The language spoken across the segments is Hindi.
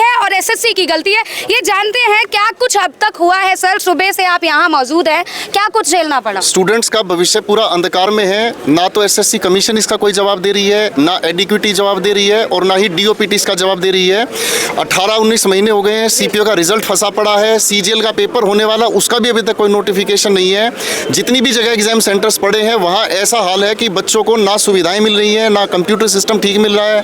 है और एसएससी की गलती है, ये जानते हैं क्या कुछ अब तक हुआ है। सर सुबह से आप यहाँ मौजूद हैं, क्या कुछ झेलना पड़ा? स्टूडेंट्स का भविष्य पूरा अंधकार में है। ना तो एसएससी कमीशन इसका कोई जवाब दे रही है, ना एडिक्विटी जवाब दे रही है और ना ही डीओपीटी इसका जवाब दे रही है। 18-19 महीने हो गए हैं, सीपीओ का रिजल्ट फंसा पड़ा है, सीजीएल का पेपर होने वाला उसका भी अभी तक कोई नोटिफिकेशन नहीं है। जितनी भी जगह एग्जाम सेंटर्स पड़े हैं वहाँ ऐसा हाल है कि बच्चों को ना सुविधाएं मिल रही हैं, ना कंप्यूटर सिस्टम ठीक मिल रहा है,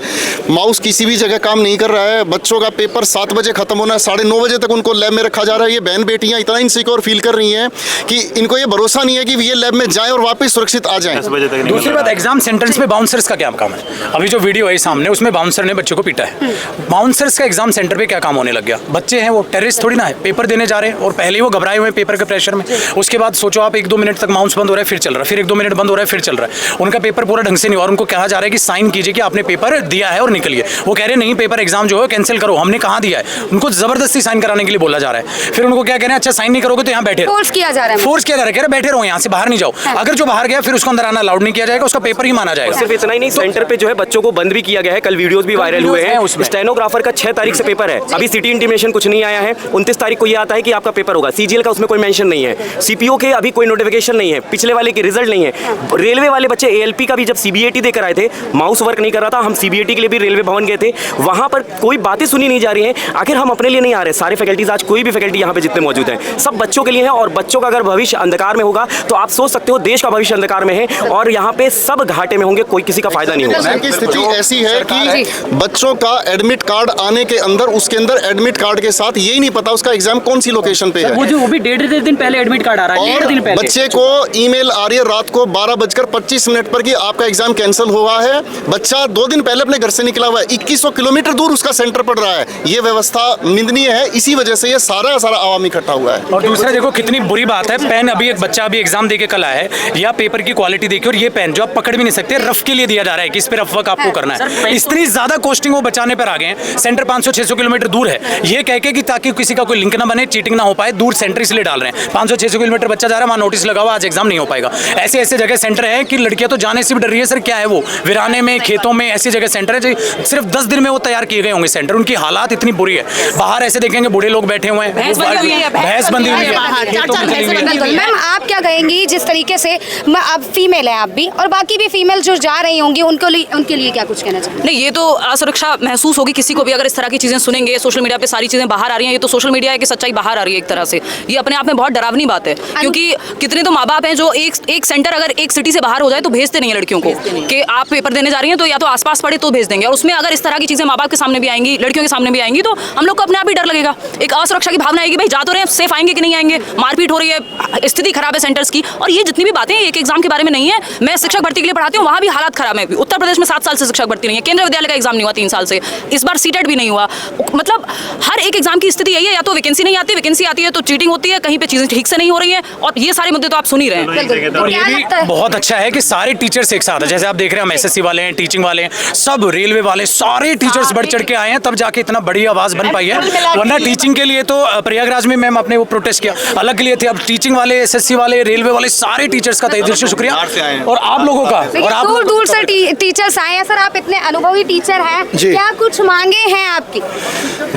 माउस किसी भी जगह काम नहीं कर रहा है। बच्चों का पेपर 7 बजे खत्म होना है, 9:30 बजे तक उनको लैब में रखा जा रहा है। ये बहन बेटियां इतना इनसिक्योर फील कर रही हैं कि इनको ये भरोसा नहीं है कि ये लैब में जाएं और वापस सुरक्षित आ जाएं। दूसरी बात, एग्जाम सेंटर्स में बाउंसर्स का क्या काम है? अभी जो वीडियो है सामने उसमें बाउंसर ने बच्चों को पीटा है। बाउंसर्स का एग्जाम सेंटर पे क्या काम होने लग गया? बच्चे हैं वो टेररिस्ट थोड़ी ना है, पेपर देने जा रहे हैं और पहले ही वो घबराए हुए हैं पेपर के प्रेशर में। उसके बाद सोचो आप 1-2 मिनट तक माउस बंद हो रहा है फिर चल रहा है, फिर 1-2 मिनट बंद हो रहा है फिर चल रहा है। उनका पेपर पूरा ढंग से नहीं हुआ और उनको कहा जा रहा है कि साइन कीजिए कि आपने पेपर दिया है और निकलिए। वो कह रहे हैं नहीं, पेपर एग्जाम जो है कैंसिल करो, हमने कहाँ दिया है। उनको जबरदस्ती साइन कराने के लिए बोला जा रहा है। फिर उनको क्या कह रहे हैं, अच्छा साइन नहीं करोगे तो यहाँ बैठे, फोर्स किया जा रहा है, फोर्स किया जा रहा है, कह रहे बैठे रहो यहाँ से बाहर नहीं जाओ। अगर जो बाहर गया फिर उसको अंदर आना अलाउड नहीं किया जाएगा, उसका पेपर ही माना जाएगा। सिर्फ इतना ही नहीं, सेंटर पे जो है बच्चों को बंद भी किया गया है। कल वीडियोस भी वायरल हुए हैं। स्टेनोग्राफर का 6 तारीख से पेपर है, अभी सिटी इंटीमेशन कुछ नहीं आया है। 29 तारीख को ये आता है कि आपका पेपर होगा। सीजीएल का उसमें कोई मेंशन नहीं है, सीपीओ के अभी कोई नोटिफिकेशन नहीं है, पिछले वाले की रिजल्ट नहीं है। रेलवे वाले बच्चे एएलपी का भी जब सीबीएटी देकर आए थे, माउस वर्क नहीं कर रहा था, हम सीबीएटी के लिए भी रेलवे भवन गए थे, वहां पर कोई बातें सुनी नहीं जा रही हैं। आखिर हम अपने लिए नहीं आ रहे, सारे फैकल्टीज आज कोई भी फैकल्टी यहाँ पे जितने मौजूद हैं सब बच्चों के लिए हैं। और बच्चों का अगर भविष्य अंधकार में होगा तो आप सोच सकते हो देश का भविष्य अंधकार में है और यहाँ पे सब घाटे में होंगे, कोई किसी का फायदा नहीं होगा। की स्थिति ऐसी है कि बच्चों का एडमिट कार्ड आने के अंदर उसके अंदर एडमिट कार्ड के साथ यही नहीं पता उसका एग्जाम कौन सी लोकेशन पे है। वो भी 1.5 दिन पहले एडमिट कार्ड आ रहा है, 1.5 दिन पहले बच्चे को ईमेल आ रही है रात को 12:25 पर कि आपका एग्जाम कैंसिल हुआ है। बच्चा 2 दिन पहले अपने घर से निकला हुआ है, 2100 किलोमीटर दूर उसका सेंटर पड़ रहा है। ये व्यवस्था निंदनीय है, इसी वजह से ये सारा आवाम इकट्ठा हुआ है। और दूसरा देखो कितनी बुरी बात है, पेन अभी एक बच्चा अभी एग्जाम देके कल आया है, या पेपर की क्वालिटी देखिए और ये पेन जो आप पकड़ भी नहीं सकते, रफ के लिए दिया जा रहा है कि इस पे रफ वर्क आपको करना है। इतनी ज्यादा कॉस्टिंग वो बचाने पर आ गए हैं। सेंटर 500-600 किलोमीटर दूर है, ये कह के कि ताकि किसी का कोई लिंक ना बने, चीटिंग ना हो पाए, दूर सेंटर इसलिए डाल रहे हैं। 500-600 किलोमीटर बच्चा जा रहा है, वहाँ नोटिस लगा हुआ आज एग्जाम नहीं हो पाएगा। ऐसे ऐसे जगह सेंटर है कि लड़कियां तो जाने से भी डर रही है। सर क्या है वो वीराने में, खेतों में, ऐसी जगह सेंटर है जो सिर्फ 10 दिन में वो तैयार किए गए होंगे सेंटर। उनकी हालात इतनी बुरी है, बाहर ऐसे देखेंगे बूढ़े लोग बैठे हुए हैं, भैंस बंधी हुई है। मैम आप क्या कहेंगी, जिस तरीके से आप फीमेल है आप भी और बाकी भी फीमेल जो जा रही होंगी उनके लिए क्या कुछ कहना चाहिए? नहीं, ये तो असुरक्षा महसूस होगी किसी को भी अगर इस तरह की चीजें सुनेंगे। सोशल मीडिया पे सारी चीजें बाहर आ रही हैं, ये तो सोशल मीडिया है कि सच्चाई बाहर आ रही है एक तरह से। ये अपने आप में बहुत डरावनी बात है, क्योंकि कितने तो माँ बाप हैं जो एक सेंटर अगर एक सिटी से बाहर हो जाए तो भेजते नहीं है लड़कियों को कि आप पेपर देने जा रही हैं तो या तो आसपास पड़े तो भेज देंगे। और उसमें अगर इस तरह की चीजें माँ बाप के सामने भी आएंगी, लड़कियों के सामने भी आएंगी, तो हम लोग को अपने आप ही डर लगेगा। एक असुरक्षा की भावना आएगी, भाई जा तो रहे हैं, सेफ आएंगे कि नहीं आएंगे, मारपीट हो रही है, स्थिति खराब है सेंटर्स की। और ये जितनी भी बातें एक एग्जाम के बारे में नहीं है, मैं शिक्षक भर्ती के लिए पढ़ाती हूँ, वहाँ भी हालात खराब है। उत्तर प्रदेश में 7 साल से शिक्षक भर्ती नहीं है, केंद्रीय विद्यालय का एग्जाम नहीं हुआ 3 साल से, इस बार सीटेट भी नहीं हुआ। मतलब हर एक एग्जाम की स्थिति यही है, या तो वैकेंसी नहीं आती, वैकेंसी आती है तो चीटिंग होती है, कहीं पे चीजें ठीक से नहीं हो रही है। और ये सारे मुद्दे तो आप सुन ही रहे हैं। और ये भी बहुत अच्छा है कि सारे टीचर्स एक साथ है। जैसे आप देख रहे हैं, हम एसएससी वाले हैं, टीचिंग वाले हैं, सब रेलवे वाले, सारे टीचर्स बढ़ चढ़ के आए हैं, तब जाके इतना बड़ी आवाज बन पाई है। वरना टीचिंग के लिए तो प्रयागराज में मैम आपने वो प्रोटेस्ट किया अलग के लिए थे, अब टीचिंग वाले, एसएससी वाले, रेलवे वाले, सारे टीचर्स का तहे दिल से शुक्रिया और आप लोगों का। और आप दूर दूर से टीचर्स आए हैं। सर आप इतने अनुभवी टीचर हैं, क्या कुछ मांगे हैं आपकी?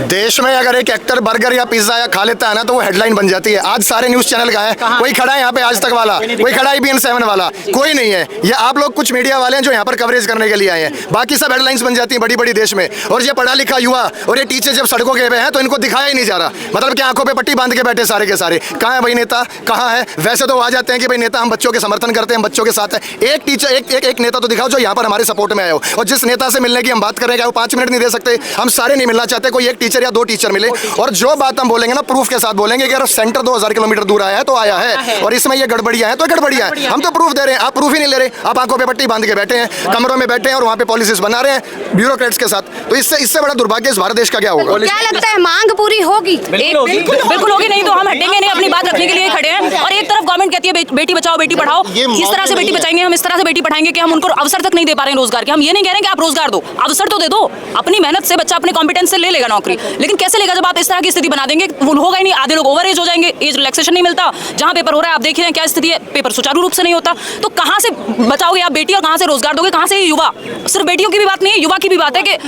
देश में अगर एक एक्टर बर्गर या पिज्जा या खा लेता है ना तो वो हेडलाइन बन जाती है। आज सारे न्यूज चैनल का है, कोई खड़ा है यहाँ पे आज तक वाला, कोई खड़ा है IBN7 वाला, कोई नहीं है। ये आप लोग कुछ मीडिया वाले हैं जो यहाँ पर कवरेज करने के लिए आए हैं, बाकी सब हेडलाइंस बन जाती हैं बड़ी बड़ी देश में। और ये पढ़ा लिखा युवा और ये टीचर जब सड़कों के पे हैं तो इनको दिखाया ही नहीं जा रहा। मतलब कि आंखों पे पट्टी बांध के बैठे सारे के सारे। कहाँ है भाई नेता, कहाँ है? वैसे तो आ जाते हैं कि भाई नेता हम बच्चों के समर्थन करते हैं, बच्चों के साथ है। एक टीचर एक नेता तो दिखाओ जो यहाँ पर हमारे सपोर्ट में आए हो। और जिस नेता से मिलने की हम बात कर रहे हैं, वो 5 मिनट नहीं दे सकते, हम सारे नहीं मिलना चाहते, कोई एक टीचर या 2 टीचर मिले। और जो बात हम बोलेंगे ना प्रूफ के साथ बोलेंगे कि अगर सेंटर 2000 किलोमीटर दूर आया है तो आया है, और इसमें ये गड़बड़ियां हैं तो गड़बड़ियां हैं। हम तो प्रूफ दे रहे हैं, आप प्रूफ ही नहीं ले रहे। आप आंखों पे पट्टी बांध के बैठे हैं, कमरों में बैठे हैं और वहाँ पे पॉलिसीज बना रहे हैं ब्यूरोक्रेट्स के साथ। तो इससे बड़ा दुर्भाग्य इस भारत देश का क्या होगा? क्या लगता है मांग पूरी होगी? बिल्कुल होगी, नहीं तो हम हटेंगे नहीं, अपनी बात रखने के लिए खड़े हैं। और एक तरफ गवर्नमेंट कहती है बेटी बचाओ बेटी पढ़ाओ, इस तरह से बेटी बचाएंगे हम, इस तरह से बेटी पढ़ाएंगे कि हम उनको अवसर तक नहीं दे पा रहे हैं रोजगार के। हम ये नहीं कह रहे हैं कि आप रोजगार दो, अवसर तो दे दो। अपनी मेहनत से बच्चा अपने कॉम्पिटेंस से ले लेगा नौकरी, लेकिन कैसे लेगा जब आप इस तरह की स्थिति बना देंगे? होगा ही नहीं। आधे लोग ओवर एज हो जाएंगे, एज रिलैक्सेशन नहीं मिलता। जहां पेपर हो रहा है आप देख रहे हैं क्या स्थिति है, पेपर सुचारू रूप से नहीं होता। तो कहां से बचाओगे आप बेटी और कहां से रोजगार दोगे? कहां से युवा? सिर्फ बेटियों की भी बात नहीं है, युवा की भी बात है कि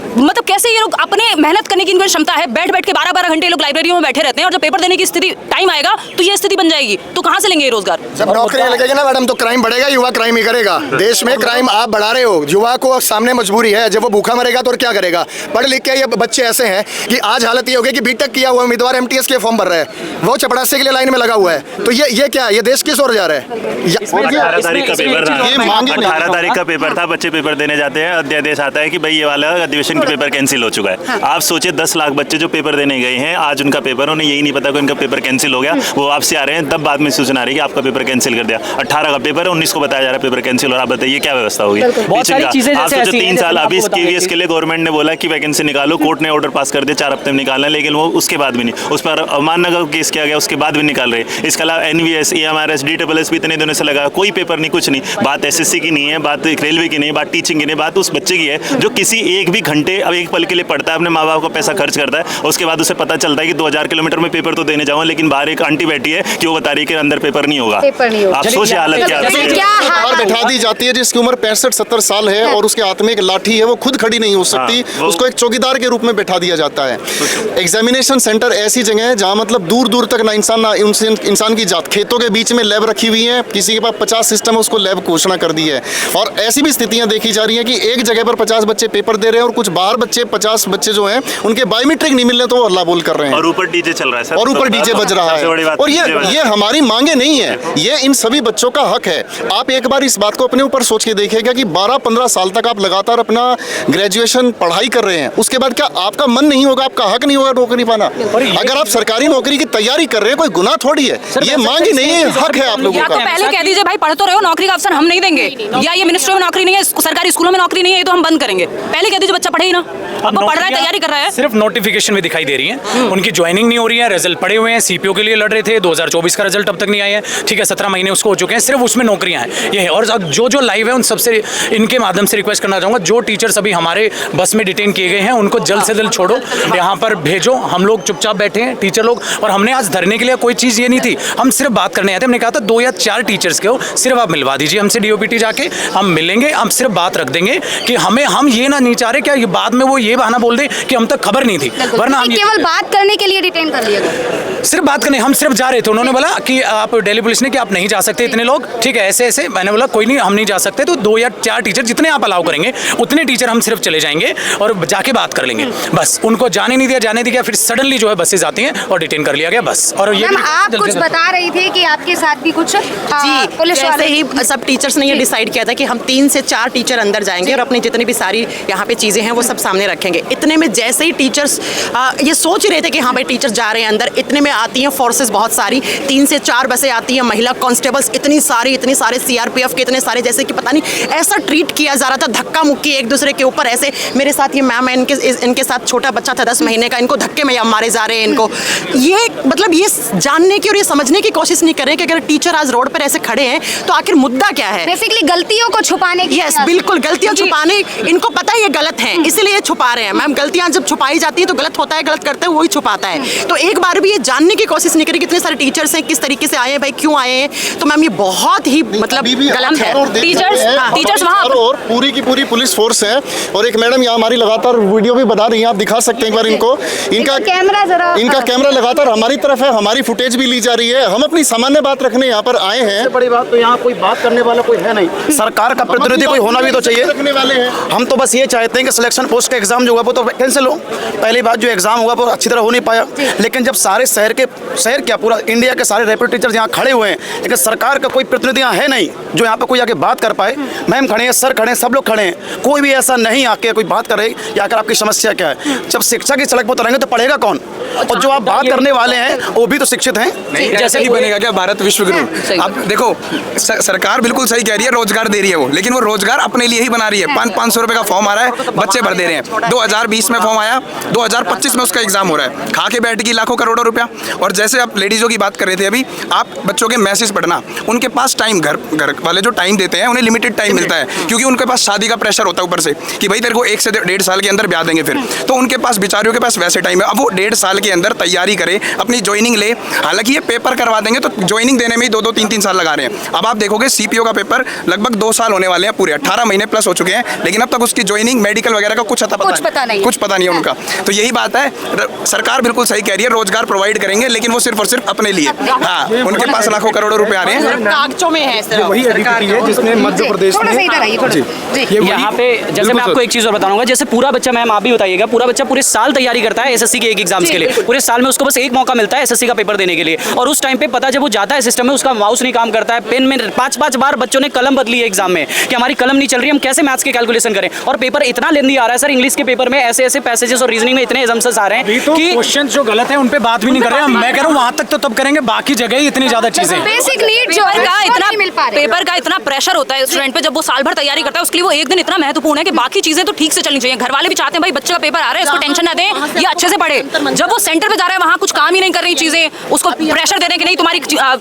मतलब कैसे ये लोग अपने मेहनत करने की इनको क्षमता है, बैठ बैठ के 12-12 घंटे लोग लाइब्रेरियों में बैठे रहते हैं, और जब पेपर देने की स्थिति टाइम आएगा तो ये स्थिति बन जाएगी, तो कहाँ से लेंगे ये रोजगार? जब नौकरी लगेगी ना मैडम तो क्राइम बढ़ेगा, युवा क्राइम ही करेगा। देश में क्राइम आप बढ़ा रहे हो, युवा को सामने मजबूरी है, जब वो भूखा मरेगा तो और क्या करेगा? पढ़ लिख के ये बच्चे ऐसे हैं कि आज हालत ये हो गई कि बीटेक किया हुआ उम्मीदवार एमटीएस के फॉर्म भर रहे हैं, वो चपरासी के लिए लाइन में लगा हुआ है। तो ये क्या है? ये देश किस ओर जा रहा है? 18 तारीख का पेपर था, ये मांगे नहीं। 18 तारीख का पेपर था, बच्चे पेपर देने जाते हैं, अध्यादेश आता है कि भाई ये वाला अधिवेशन का पेपर कैंसिल हो चुका है। आप सोचिए 10 लाख बच्चे जो पेपर देने गए हैं, आज उनका पेपर, उन्हें यही नहीं पता कि उनका पेपर कैंसिल हो गया, वो आपसे आ रहे हैं, तब बाद में सूचना आ रही है कि आपका पेपर कैंसिल कर दिया। 18 का पेपर है, 19 को बताया जा रहा है पेपर कैंसिल हो रहा है। आप बताइए क्या व्यवस्था होगी? बहुत सारी चीजें आप जैसे सोचो ऐसी हैं, 3 साल जैसे अभी आपको बता केवीएस के लिए गवर्नमेंट ने बोला कि वैकेंसी निकालो, कोर्ट ने ऑर्डर पास कर दिया 4 हफ्ते में निकालना है, लेकिन वो उसके बाद भी नहीं, उस पर अवमानना का केस किया गया, उसके बाद भी निकाल रहे। इसके अलावा एनवीएस, EMRS, DSS भी इतने दिनों से लगा, कोई पेपर नहीं, कुछ नहीं। बात SSC की नहीं है, बात रेलवे की नहीं, बात टीचिंग की नहीं, बात उस बच्चे की है जो किसी एक भी घंटे अब एक पल के लिए पढ़ता है, अपने माँ बाप का पैसा खर्च करता है, उसके बाद उसे पता चलता है कि 2000 किलोमीटर में पेपर तो देने जाऊँ, लेकिन बाहर एक आंटी बैठी है कि वो बता रही है कि अंदर पेपर नहीं होगा। आप सोचिए हालत क्या है। बाहर बैठा दी जाती है जिसकी उम्र 65-70 साल है और उसके हाथ में एक लाठी है, वो खुद खड़ी नहीं हो सकती, उसको एक चौकीदार के रूप में बैठा दिया जाता है। एग्जामिनेशन सेंटर ऐसी जगह है जहाँ मतलब दूर दूर तक ना इंसान की जात, खेतों के बीच में लैब रखी हुई है, किसी के पास 50 सिस्टम है, उसको लैब घोषणा कर दी है। और ऐसी भी स्थितियां देखी जा रही है कि एक जगह पर 50 बच्चे पेपर दे रहे हैं और कुछ बाहर बच्चे 50 बच्चे जो हैं उनके बायोमेट्रिक नहीं मिल रहे तो वो हल्ला बोल कर रहे हैं, और ऊपर डीजे चल रहा है सर, और ऊपर डीजे बज रहा है। और ये हमारी मांगे नहीं है, ये इन सभी बच्चों का हक है। आप एक बार इस बात को अपने ऊपर सोच के देखिएगा कि 12-15 साल तक आप लगातार अपना ग्रेजुएशन पढ़ाई कर रहे हैं, उसके बाद क्या आपका मन नहीं होगा, आपका हक नहीं होगा नौकरी पाना? अगर आप सरकारी नौकरी की तैयारी कर रहे हैं, कोई गुनाह थोड़ी है, ये मांग ही नहीं है, हक है आप लोगों या का। तो पहले कह दीजिए भाई पढ़ तो रहे हो, नौकरी का अवसर हम नहीं देंगे, या ये मिनिस्ट्री में नौकरी नहीं है, सरकारी स्कूलों में नौकरी नहीं है, ये तो हम बंद करेंगे। पहले कह दीजिए बच्चा पढ़े ही ना, अब वो पढ़ रहा है, तैयारी कर रहा है, सिर्फ नोटिफिकेशन में दिखाई दे रही है, उनकी ज्वाइनिंग नहीं हो रही है, रिजल्ट पड़े हुए हैं, सीपीओ के लिए लड़ रहे थे, 2024 का रिजल्ट अब तक नहीं आया है, ठीक है, 17 महीने उसको हो चुके हैं, सिर्फ उसमें नौकरियां हैं ये है। और जो लाइव है उन सबसे इनके माध्यम से रिक्वेस्ट करना चाहूँगा, जो टीचर्स अभी हमारे बस में डिटेन किए गए हैं उनको जल्द से जल्द छोड़ो, यहाँ पर भेजो। हम लोग चुपचाप बैठे हैं टीचर लोग, और हमने आज धरने के लिए कोई चीज़ ये नहीं थी, हम सिर्फ बात करने आए थे। हमने कहा था 2 या 4 टीचर्स के हो, सिर्फ आप मिलवा दीजिए हमसे DOPT जाके, हम मिलेंगे, हम सिर्फ बात रख देंगे कि हम ये ना नहीं चाह रहे कि बाद में वो ये बहाना बोल दे कि हम तक खबर नहीं थी, वरना हम केवल बात करने के लिए डिटेन कर लिया गया, सिर्फ बात करने, हम सिर्फ जा रहे थे। उन्होंने बोला कि आप दिल्ली पुलिस ने कि आप नहीं जा सकते इतने लोग, ठीक है, ऐसे ऐसे। मैंने बोला कोई नहीं, हम नहीं जा सकते, तो 2 या 4 टीचर जितने आप अलाउ करेंगे उतने टीचर हम सिर्फ चले जाएंगे और जाके बात कर लेंगे, बस। उनको जाने नहीं दिया, जाने दिया, फिर सडनली जो है बसेज आती हैं और डिटेन कर लिया गया, बस। और ये आप कुछ बता रही थी कि आपके साथ भी कुछ जी पुलिस वाले ही सब टीचर्स ने ये डिसाइड किया था कि हम 3 से 4 टीचर अंदर जाएंगे और अपनी जितनी भी सारी यहाँ पे चीज़ें हैं वो सब सामने रखेंगे। इतने में जैसे ही टीचर्स ये सोच रहे थे कि हाँ भाई टीचर्स जा रहे हैं अंदर, इतने में आती हैं फोर्सेस बहुत सारी, 3 से 4 बसें आती हैं, महिला कांस्टेबल्स इतने सारे CRPF के इतने सारे, जैसे कि पता नहीं ऐसा ट्रीट किया जा रहा था, धक्का मुक्की एक दूसरे के ऊपर ऐसे। मेरे साथ ये मैम है, इनके साथ छोटा बच्चा था 10 महीने का, इनको धक्के में मारे जा रहे हैं इनको। ये मतलब ये जानने की और ये समझने की कोशिश नहीं कर रहे हैं कि अगर टीचर आज रोड पर ऐसे खड़े हैं तो आखिर मुद्दा क्या है। बेसिकली गलतियों को छुपाने की। यस बिल्कुल, गलतियां छुपाने, इनको पता है ये गलत है, इसीलिए ये छुपा रहे हैं। मैम गलतियां जब छुपाई जाती है तो गलत होता है, गलत करते हैं वही छुपाता है। तो एक बार भी ये जानने की कोशिश नहीं करी कितने सारे टीचर्स हैं, किस तरीके से आए हैं, भाई क्यों आए हैं। तो मैम ये बहुत ही मतलब गलत है। टीचर्स वहाँ और पूरी की पूरी पुलिस फोर्स है, और एक मैडम यहाँ हमारी लगातार वीडियो भी बता रही हैं, आप दिखा सकते हैं एक बार इनको, इनका कैमरा लगातार हमारी तरफ है, हमारी फुटेज भी ली जा रही है। हम अपनी सामान्य बात रखने यहाँ पर आए हैं। बड़ी बात तो यहाँ कोई बात करने वाला कोई है नहीं, सरकार का प्रतिनिधि कोई होना भी तो चाहिए। रखने वाले हैं हम तो बस ये चाहते हैं कि सिलेक्शन पोस्ट का एग्जाम जो हुआ वो तो कैंसिल हो। पहली बात जो एग्जाम हुआ वो अच्छी तरह हो नहीं पाया, लेकिन जब सारे शहर क्या पूरा इंडिया के सारे रेप्यूटेड टीचर्स यहाँ खड़े हुए हैं, लेकिन सरकार का कोई प्रतिनिधि यहाँ है नहीं जो यहाँ पे कोई आके बात कर पाए। मैम खड़े हैं, सर खड़े हैं, सब लोग खड़े हैं, कोई भी ऐसा नहीं आके कोई बात करे या आकर आपकी समस्या क्या है। जब शिक्षा की सड़क पर उतरेंगे तो पढ़ेगा कौन, और जो आप बात करने वाले हैं वो भी तो शिक्षित हैं। जैसे ही बनेगा क्या भारत विश्व गुरु। अब देखो सरकार बिल्कुल सही कह रही है, रोजगार दे रही है वो, लेकिन वो रोजगार अपने लिए ही बना रही है। 500 रुपए का फॉर्म आ रहा है, बच्चे भर दे रहे हैं। 2020 में फॉर्म आया, 2025 में उसका एग्जाम हो रहा है, खा के बैठेगी लाखों करोड़ों रुपया। और जैसे आप लेडीज़ों की बात कर रहे थे अभी, आप बच्चों के मैसेज पढ़ना, उनके पास टाइम, घर वाले जो टाइम देते हैं उन्हें लिमिटेड टाइम मिलता है, क्योंकि उनके पास शादी का प्रेशर होता है ऊपर से कि भाई तेरे को 1 से 1.5 साल के अंदर ब्याह देंगे फिर, तो उनके पास बेचारियों के पास वैसे टाइम है। अब वो 1.5 साल के अंदर तैयारी करे, अपनी ज्वाइनिंग ले, हालांकि ये पेपर करवा देंगे तो ज्वाइनिंग देने में ही 2-2, 3-3 साल लगा रहे हैं। अब आप देखोगे सीपीओ का पेपर लगभग 2 साल होने वाले हैं, पूरे 18 महीने प्लस हो चुके हैं, लेकिन अब तक उसकी ज्वाइनिंग, मेडिकल वगैरह का कुछ पता नहीं है उनका। तो यही बात है, सरकार बिल्कुल सही कह रही है, रोजगार प्रोवाइड करेंगे, लेकिन वो सिर्फ और सिर्फ अपने लिए। हाँ, उनके पास लाखों करोड़ों रुपए आ रहे हैं, कागजों में है। वही एडीपीटी है जिसने मध्य प्रदेश में यहाँ पे जैसे मैं आपको एक चीज और बताऊंगा, जैसे पूरा बच्चा, मैम आप भी बताइएगा, पूरा बच्चा पूरे साल तैयारी करता है एसएससी के एक एग्जाम्स के लिए, पूरे साल में उसको बस एक मौका मिलता है एसएससी का पेपर देने के लिए, और उस टाइम पे पता जब वो जाता है सिस्टम में, उसका माउस नहीं काम करता है, पेन में 5-5 बार बच्चों ने कलम बदली है एग्जाम में कि हमारी कलम नहीं चल रही, हम कैसे मैथ्स के कैलकुलेशन करें, और पेपर इतना लेंदी आ रहा है सर, इंग्लिश के पेपर में ऐसे पैसेजेस और रीजनिंग में इतने एजम्पशंस आ रहे हैं कि क्वेश्चन जो गलत है उन पे बात भी नहीं कर रहे हैं। मैं कह रहा हूँ वहां तक तो तब करेंगे, बाकी जगह ही इतनी ज्यादा चीजें, बेसिक नीड जो है पेपर का इतना प्रेशर होता है स्टूडेंट पे, जब वो साल भर तैयारी करता है, उसके लिए वो एक दिन इतना महत्वपूर्ण है कि बाकी चीजें तो ठीक से चलनी चाहिए। घर वाले भी चाहते हैं भाई बच्चे का पेपर आ रहा है, इसको टेंशन ना दें, ये अच्छे से पढ़े। जब वो सेंटर पे जा रहा है, वहाँ कुछ काम ही नहीं कर रही चीजें, उसको प्रेशर देने के नहीं, तुम्हारी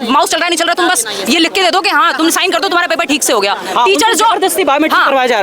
माउस चल रहा नहीं चल रहा, तुम बस ये लिख के दे दो कि हाँ तुम साइन कर दो, तुम्हारा पेपर ठीक से हो गया। टीचर जो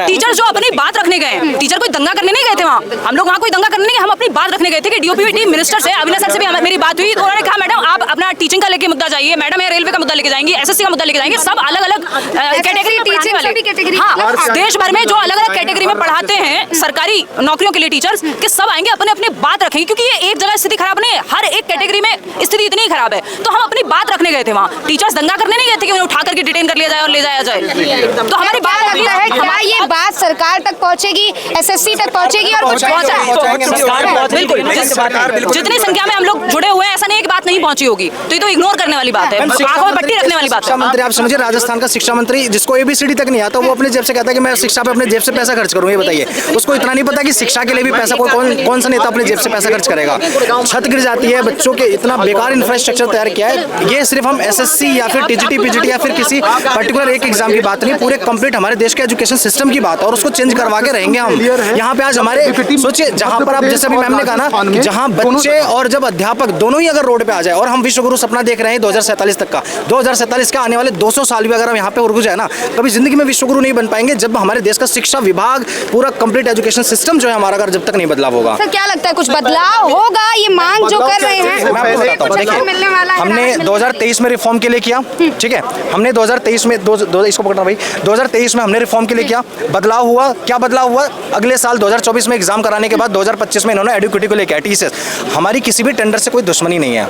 टीचर जो अपनी बात रखने गए, टीचर कोई दंगा करने नहीं गए थे वहाँ, हम लोग वहाँ कोई दंगा करने नहीं, हम अपनी बात रखने गए थे कि डीओपीटी मिनिस्टर से, अविनाश सर से भी मेरी बात हुई, तो उन्होंने कहा मैडम आप अपना टीचिंग का लेके मुद्दा जाइए, मैडम ये रेलवे का मुद्दा लेके जाएंगे, एसएससी का मुद्दा लेके जाएंगे, सब अलग अलग कैटेगरी टीचिंग वाले, हाँ देश भर में जो अलग अलग कैटेगरी में पढ़ाते हैं सरकारी नौकरियों के लिए टीचर्स, कि सब आएंगे अपने अपने बात रखेंगे, क्योंकि ये एक जगह स्थिति खराब नहीं है, हर एक कैटेगरी में स्थिति इतनी ही खराब है, तो हम अपनी बात रखने गए थे वहाँ। टीचर्स दंगा करने नहीं गए थे कि उन्हें उठा करके डिटेन कर लिया जाए और ले जाया जाए। तो हमारी बात लगता है क्या ये बात सरकार तक पहुँचेगी, एसएससी तक पहुँचेगी और कुछ पहुँचा? बिल्कुल, जितनी संख्या में हम लोग जुड़े हुए हैं, ऐसा नहीं है कि बात नहीं पहुंची होगी, तो ये तो इग्नोर करने वाली बात है, आंखों में पट्टी रखने वाली बात है। मंत्री आप समझिए, राजस्थान का शिक्षा मंत्री जिसको एबीसीडी तक नहीं आता, वो अपने जेब से कहता है कि मैं शिक्षा पे अपने जेब से पैसा खर्च करूँ। ये बताइए, उसको इतना नहीं पता कि शिक्षा के लिए भी पैसा कौन सा नेता अपने जेब से पैसा खर्च करेगा। छत गिर जाती है, बच्चों के इतना बेकार इंफ्रास्ट्रक्चर तैयार किया है। ये सिर्फ हम एसएससी या फिर टीजीटी पीजीटी या फिर किसी पर्टिकुलर एक एग्जाम की बात नहीं, पूरे कंप्लीट हमारे देश के एजुकेशन सिस्टम की बात है, और उसको चेंज करवा के रहेंगे हम। यहाँ पे आज हमारे सोचिए, जहाँ पर आप जैसे अभी मैम ने कहा ना कि जहाँ बच्चे और जब अध्यापक दोनों ही अगर रोड पे आ जाए, और हम विश्वगुरु सपना देख रहे हैं 2047 तक का, 2047 का आने वाले 200 साल भी अगर हम यहाँ पे रुक जाए ना, कभी जिंदगी में विश्वगुरु नहीं बन पाएंगे जब हमारे देश का शिक्षा विभाग, पूरा कंप्लीट एजुकेशन सिस्टम जो है हमारा, अगर जब तक नहीं बदलाव होगा। सर क्या लगता है कुछ बदलाव होगा? ये मांग जो कर रहे हैं, मैं आपको बताता हूँ, देखिए हमने 2023 में रिफॉर्म के लिए किया, ठीक है, हमने 2023 में इसको पकड़ना भाई, 2023 में हमने रिफॉर्म के लिए किया, बदलाव हुआ। क्या बदलाव हुआ? अगले साल 2024 में एग्जाम कराने के बाद 2025 में इन्होंने एडुकेटी को लेकर टीसीएस, हमारी किसी भी टेंडर से कोई दुश्मनी नहीं है।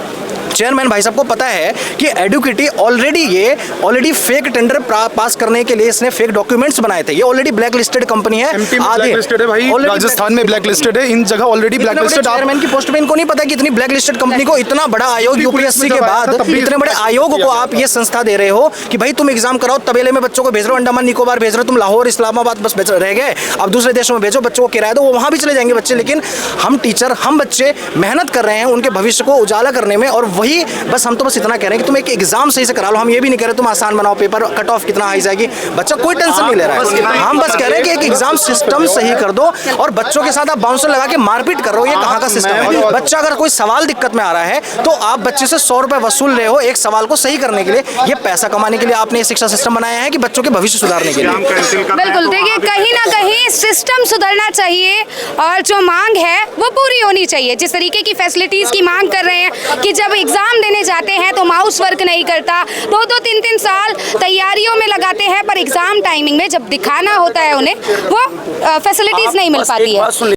चेयरमैन भाई साहब को पता है कि एडुकेटी ऑलरेडी फेक टेंडर पास करने के लिए इसने फेक डॉक्यूमेंट्स बनाए थे। ये ऑलरेडी ब्लैक लिस्टेड कंपनी है, ब्लैक लिस्टेड है भाई, राजस्थान में ब्लैक लिस्टेड है, इन जगह ऑलरेडी ब्लैक लिस्टेड। चेयरमैन की पोस्ट पे इनको नहीं पता कि इतनी ब्लैक लिस्टेड कंपनी को, इतना बड़ा आयोग यूपीएससी के बाद इतने बड़े आयोग को आप ये संस्था दे रहे हो कि भाई तुम एग्जाम कराओ, तबेले में बच्चों को भेज रहे हो, अंडमान निकोबार भेज रहे हो, तुम लाहौर इस्लामाबाद बस रह गए, अब दूसरे देशों में भेजो, बच्चों को किराया दो, वो वहां भी चले जाएंगे बच्चे। लेकिन हम टीचर, हम बच्चे मेहनत कर रहे हैं उनके भविष्य को उजाला करने में, और वही बस हम तो बस इतना कह रहे हैं कि तुम एक एग्जाम सही से करा लो। हम ये भी नहीं कह रहे तुम आसान बनाओ पेपर, कट ऑफ कितना हाई जाएगी, बच्चा कोई टेंशन नहीं ले रहा है। हम बस कह रहे हैं कि एक एग्जाम सिस्टम सही कर दो, और बच्चों के साथ आप बाउंसर लगा के मारपीट कर रहे हो, ये कहाँ का सिस्टम है? बच्चा अगर कोई सवाल दिक्कत में आ रहा है तो आप बच्चे से 100 रुपए वसूल रहे हो एक सवाल को सही करने के लिए। ये पैसा कमाने के लिए आपने ये शिक्षा सिस्टम बनाया है कि बच्चों के भविष्य सुधारने के लिए? बिल्कुल, देखिए कहीं ना कहीं सिस्टम सुधरना चाहिए, और जो मांग है वो पूरी होनी चाहिए। जिस तरीके की फैसिलिटीज की मांग कर रहे हैं कि जब एग्जाम देने जाते हैं तो माउस वर्क नहीं करता, 2-2, 3-3 साल तैयारियों में लगाते हैं, पर एग्जाम टाइमिंग में जब दिखाना होता है उन्हें, वो फैसिलिटीज नहीं मिल पाती है।